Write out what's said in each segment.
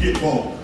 get woke.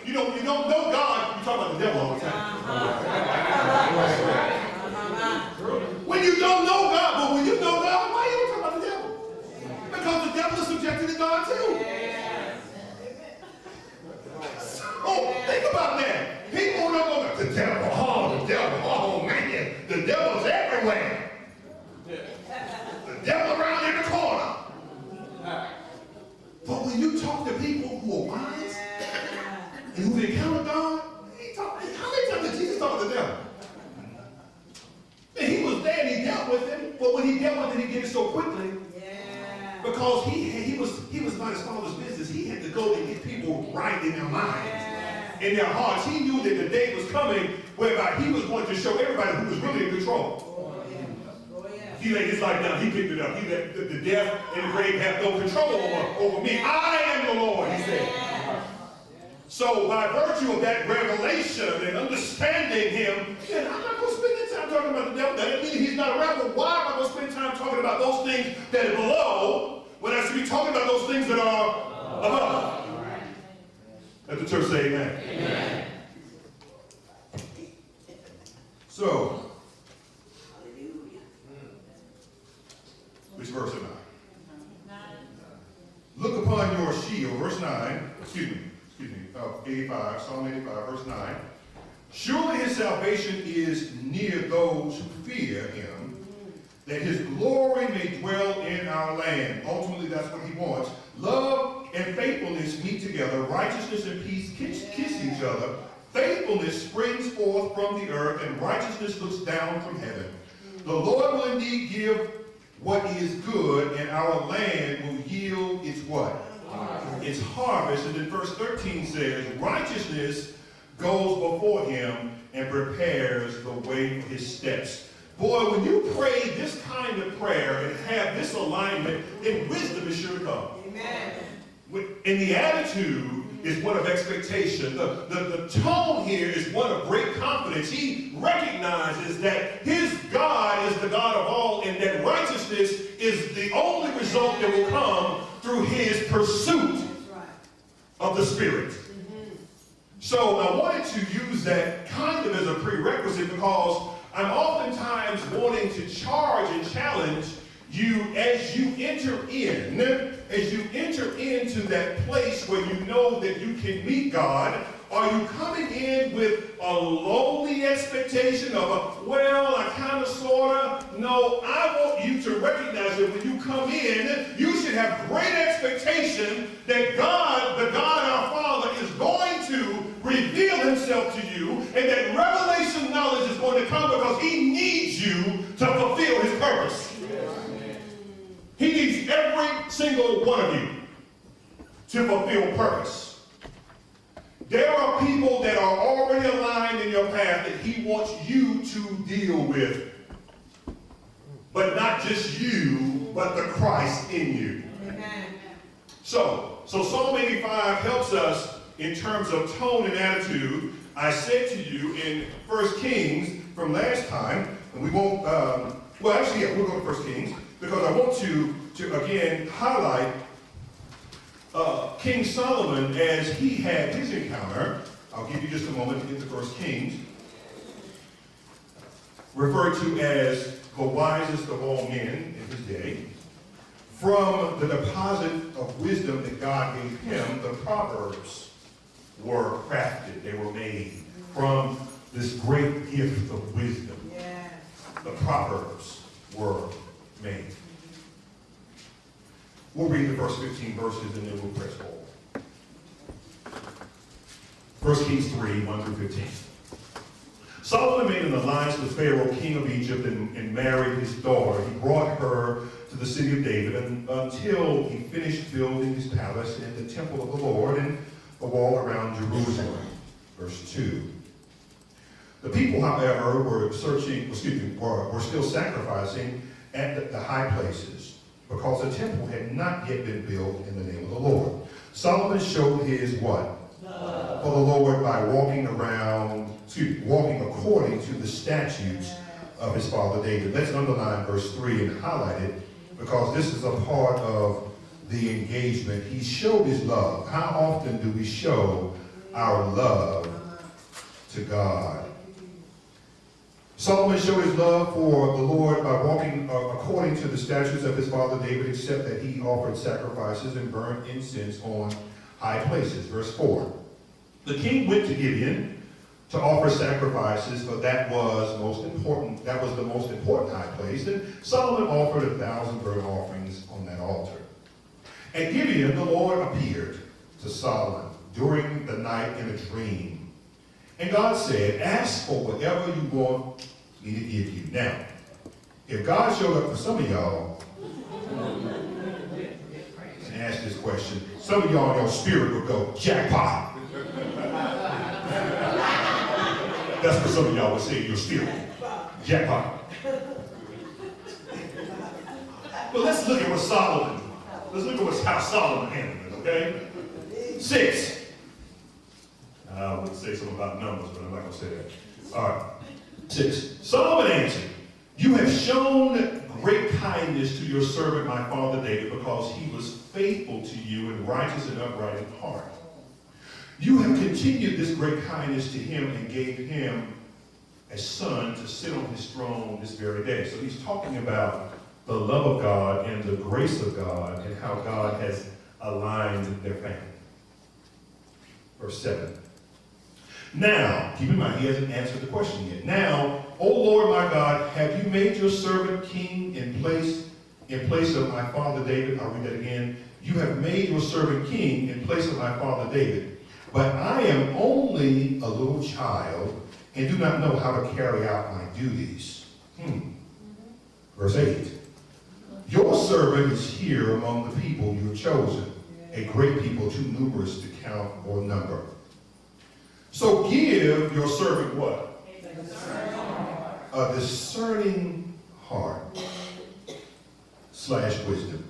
You don't know God, you talk about the devil all the time. When you don't know God, but when you know God, why you talking about the devil? Because the devil is subjected to God too. Oh, think about that. People don't know the devil. Oh man, the devil's everywhere. The devil around in the corner. But when you talk to people who are wise and who encounter God, how many times did Jesus talk to the devil? And he was there and he dealt with him, but when he dealt with it, he did it so quickly. Because he was about his father's business. He had to go and get people right in their minds, in their hearts. He knew that the day was coming whereby he was going to show everybody who was really in control. He laid his life down. He picked it up. He let the death and the grave have no control over me. I am the Lord, he said. So by virtue of that revelation and understanding him, then I'm not going to spend that time talking about the devil. That doesn't mean he's not around, but why am I going to spend time talking about those things that are below when I should be talking about those things that are above? Let the church say amen. Amen. So, which verse am I? Look upon your shield, verse 9, excuse me, 85, Psalm 85, verse 9. Surely his salvation is near those who fear him, that his glory may dwell in our land. Ultimately, that's what he wants. Love and faithfulness meet together. Righteousness and peace kiss each other. Faithfulness springs forth from the earth, and righteousness looks down from heaven. The Lord will indeed give what is good, and our land will yield its what? Its harvest. And then verse 13 says, righteousness goes before him and prepares the way for his steps. Boy, when you pray this kind of prayer and have this alignment, then wisdom is sure to come. Amen. And the attitude is one of expectation. The tone here is one of great confidence. He recognizes that his God is the God of all, and that righteousness is the only result that will come through his pursuit of the Spirit. So I wanted to use that kind of as a prerequisite because I'm oftentimes wanting to charge and challenge as you enter into that place where you know that you can meet God, are you coming in with a lowly expectation of well, I kind of, sort of? No, I want you to recognize that when you come in, you should have great expectation that God, the God our Father, is going to reveal himself to you, and that revelation knowledge is going to come because he needs you to fulfill his purpose. He needs every single one of you to fulfill purpose. There are people that are already aligned in your path that he wants you to deal with. But not just you, but the Christ in you. Amen. So Psalm 85 helps us in terms of tone and attitude. I said to you in 1 Kings from last time, and we won't, we'll go to 1 Kings, because I want to again highlight King Solomon as he had his encounter. I'll give you just a moment to get to 1 Kings. Referred to as the wisest of all men in his day. From the deposit of wisdom that God gave him, the Proverbs were crafted. They were made from this great gift of wisdom. Yes. The Proverbs were made. We'll read the first 15 verses and then we'll press forward. 1 Kings 3, 1 through 15. Solomon made an alliance with Pharaoh, king of Egypt, and married his daughter. He brought her to the city of David until he finished building his palace and the temple of the Lord and the wall around Jerusalem. Verse 2. The people, however, were still sacrificing at the high places, because the temple had not yet been built in the name of the Lord. Solomon showed his what? For the Lord by walking according to the statutes of his father David. Let's underline verse 3 and highlight it, because this is a part of the engagement. He showed his love. How often do we show our love to God? Solomon showed his love for the Lord by walking according to the statutes of his father David, except that he offered sacrifices and burned incense on high places. Verse 4. The king went to Gibeon to offer sacrifices, for that was the most important high place, and Solomon offered 1,000 burnt offerings on that altar. At Gibeon, the Lord appeared to Solomon during the night in a dream. And God said, ask for whatever you want me to give you. Now, if God showed up for some of y'all and asked this question, some of y'all in your spirit would go, jackpot. That's what some of y'all would say in your spirit. Jackpot. But let's look at how Solomon handled it, okay? 6. I would say something about numbers, but I'm not going to say that. All right. 6. Solomon answered, you have shown great kindness to your servant, my father David, because he was faithful to you and righteous and upright in heart. You have continued this great kindness to him and gave him a son to sit on his throne this very day. So he's talking about the love of God and the grace of God and how God has aligned their family. Verse 7. Now, keep in mind, he hasn't answered the question yet. Now, O Lord my God, have you made your servant king in place of my father David? I'll read that again. You have made your servant king in place of my father David. But I am only a little child and do not know how to carry out my duties. Verse 8. Your servant is here among the people you have chosen, a great people too numerous to count or number. So give your servant what? A discerning heart / wisdom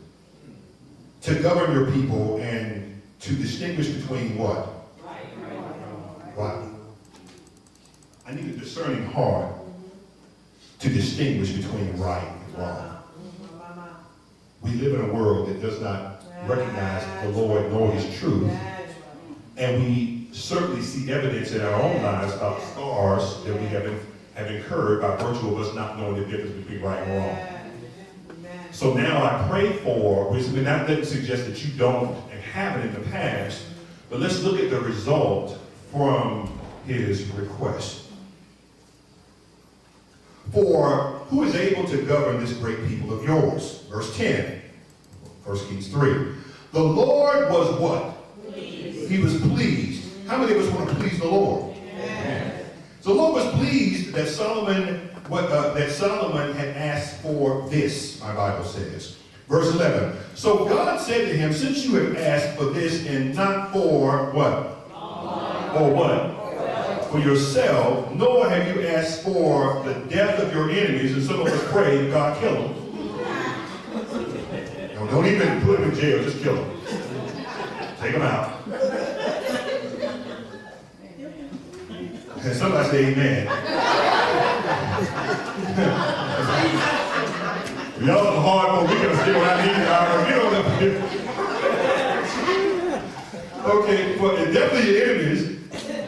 to govern your people and to distinguish between what? Right. I need a discerning heart to distinguish between right and wrong. We live in a world that does not recognize the Lord nor his truth. And we certainly see evidence in our own lives about the scars that we have incurred by virtue of us not knowing the difference between right and wrong. So now I pray for, which that doesn't suggest that you don't have it in the past, but let's look at the result from his request. For who is able to govern this great people of yours? Verse 10, 1 Kings 3. The Lord was what? Pleased. He was pleased. How many of us want to please the Lord? Amen. So the Lord was pleased that Solomon had asked for this, my Bible says. Verse 11. So God said to him, since you have asked for this and not for what? Or what? For yourself, nor have you asked for the death of your enemies, and some of us pray God kill them. No, don't even put them in jail, just kill them. Take them out. And somebody say amen. Y'all are hard, but we gotta stay around here. Okay, for definitely your enemies,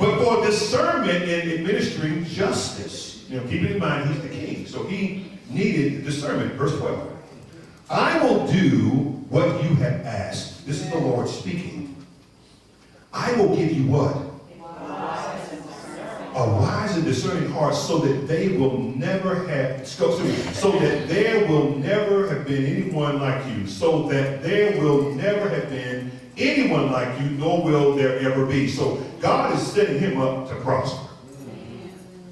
but for discernment in administering justice. You know, keeping in mind he's the king, so he needed discernment. Verse 12. I will do what you have asked. This is the Lord speaking. I will give you what? A wise and discerning heart, so that they will never have, so that there will never have been anyone like you, so that there will never have been anyone like you, nor will there ever be. So God is setting him up to prosper.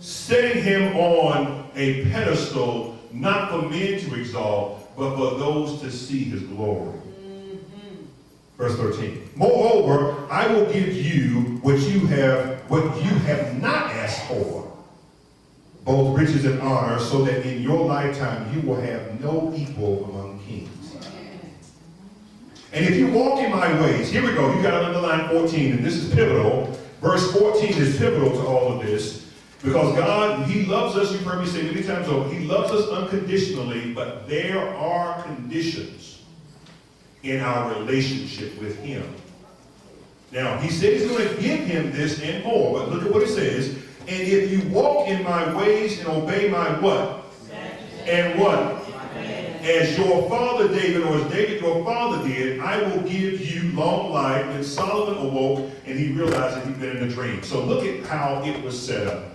Setting him on a pedestal, not for men to exalt, but for those to see his glory. Verse 13. Moreover, I will give you what you have not asked for, both riches and honor, so that in your lifetime you will have no equal among kings. And if you walk in my ways, here we go, you got to underline 14, and this is pivotal. Verse 14 is pivotal to all of this, because God, he loves us, you've heard me say many times over, he loves us unconditionally, but there are conditions in our relationship with him. Now, he said he's going to give him this and more, but look at what it says. And if you walk in my ways and obey my what? And what? As your father David, or as David your father did, I will give you long life. And Solomon awoke, and he realized that he'd been in a dream. So look at how it was set up.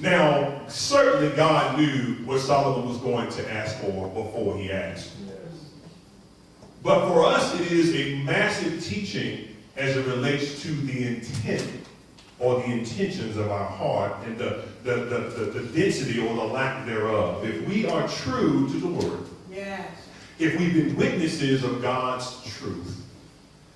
Now, certainly God knew what Solomon was going to ask for before he asked. But for us, it is a massive teaching as it relates to the intent or the intentions of our heart and the density or the lack thereof. If we are true to the word, yes. If we've been witnesses of God's truth,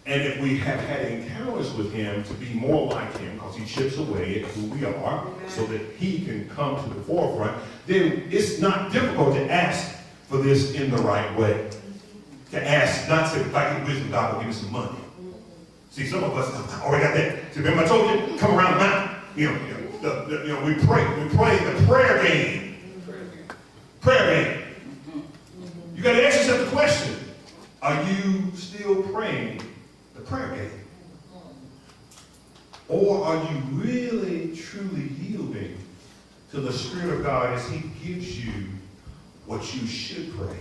and if we have had encounters with him to be more like him, because he chips away at who we are, so that he can come to the forefront, then it's not difficult to ask for this in the right way. To ask, not to, if I get wisdom, God will give me some money. See, some of us already got that. So remember I told you, come around the mountain. We pray the prayer game. Prayer game. You got to ask yourself the question: are you still praying the prayer game, or are you really truly yielding to the Spirit of God as He gives you what you should pray?